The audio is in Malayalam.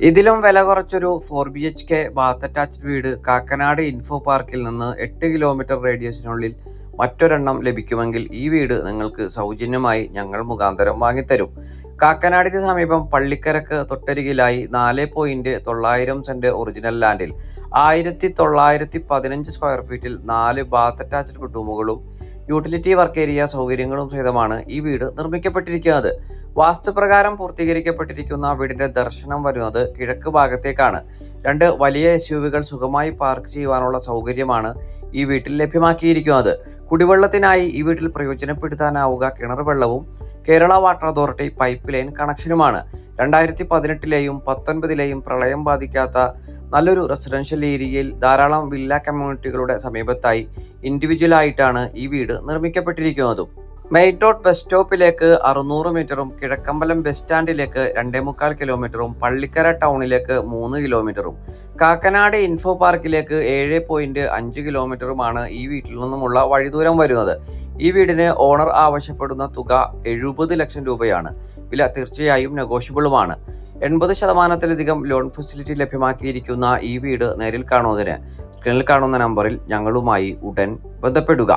ഇതിലും വില കുറച്ചൊരു 4 BHK ബാത്ത് അറ്റാച്ച്ഡ് വീട് കാക്കനാട് ഇൻഫോ പാർക്കിൽ നിന്ന് 8 കിലോമീറ്റർ റേഡിയസിനുള്ളിൽ മറ്റൊരെണ്ണം ലഭിക്കുമെങ്കിൽ ഈ വീട് നിങ്ങൾക്ക് സൗജന്യമായി ഞങ്ങൾ മുഖാന്തരം വാങ്ങിത്തരും. കാക്കനാടിന് സമീപം പള്ളിക്കരക്ക് തൊട്ടരികിലായി 4.9 സെന്റ് ഒറിജിനൽ ലാൻഡിൽ 1915 സ്ക്വയർ ഫീറ്റിൽ 4 ബാത്ത് അറ്റാച്ച്ഡ് ബെഡ്റൂമുകളും യൂട്ടിലിറ്റി വർക്ക് ഏരിയ സൗകര്യങ്ങളും സഹിതമാണ് ഈ വീട് നിർമ്മിക്കപ്പെട്ടിരിക്കുന്നത്. വാസ്തുപ്രകാരം പൂർത്തീകരിക്കപ്പെട്ടിരിക്കുന്ന വീടിന്റെ ദർശനം വരുന്നത് കിഴക്ക് ഭാഗത്തേക്കാണ്. 2 വലിയ SUV-കൾ സുഖമായി പാർക്ക് ചെയ്യുവാനുള്ള സൗകര്യമാണ് ഈ വീട്ടിൽ ലഭ്യമാക്കിയിരിക്കുന്നത്. കുടിവെള്ളത്തിനായി ഈ വീട്ടിൽ പ്രയോജനപ്പെടുത്താനാവുക കിണർ വെള്ളവും Kerala water authority pipe line കണക്ഷനുമാണ്. 2018-ലെയും 19-ലെയും പ്രളയം ബാധിക്കാത്ത നല്ലൊരു റെസിഡൻഷ്യൽ ഏരിയയിൽ ധാരാളം വില്ല കമ്മ്യൂണിറ്റികളുടെ സമീപത്തായി ഇൻഡിവിജ്വൽ ആയിട്ടാണ് ഈ വീട് നിർമ്മിക്കപ്പെട്ടിരിക്കുന്നതും. മെയിൻ റോഡ് ബസ് സ്റ്റോപ്പിലേക്ക് 600 മീറ്ററും കിഴക്കമ്പലം ബസ് സ്റ്റാൻഡിലേക്ക് 2.25 കിലോമീറ്ററും പള്ളിക്കര ടൗണിലേക്ക് 3 കിലോമീറ്ററും കാക്കനാട് ഇൻഫോ പാർക്കിലേക്ക് 7.5 കിലോമീറ്ററുമാണ് ഈ വീട്ടിൽ നിന്നുമുള്ള വഴിദൂരം വരുന്നത്. ഈ വീടിന് ഓണർ ആവശ്യപ്പെടുന്ന തുക 70 ലക്ഷം രൂപയാണ്. വില തീർച്ചയായും നെഗോഷ്യബിളുമാണ്. 80% ലോൺ ഫെസിലിറ്റി ലഭ്യമാക്കിയിരിക്കുന്ന ഈ വീട് നേരിൽ കാണുന്നതിന് സ്ക്രീനിൽ കാണുന്ന നമ്പറിൽ ഞങ്ങളുമായി ഉടൻ ബന്ധപ്പെടുക.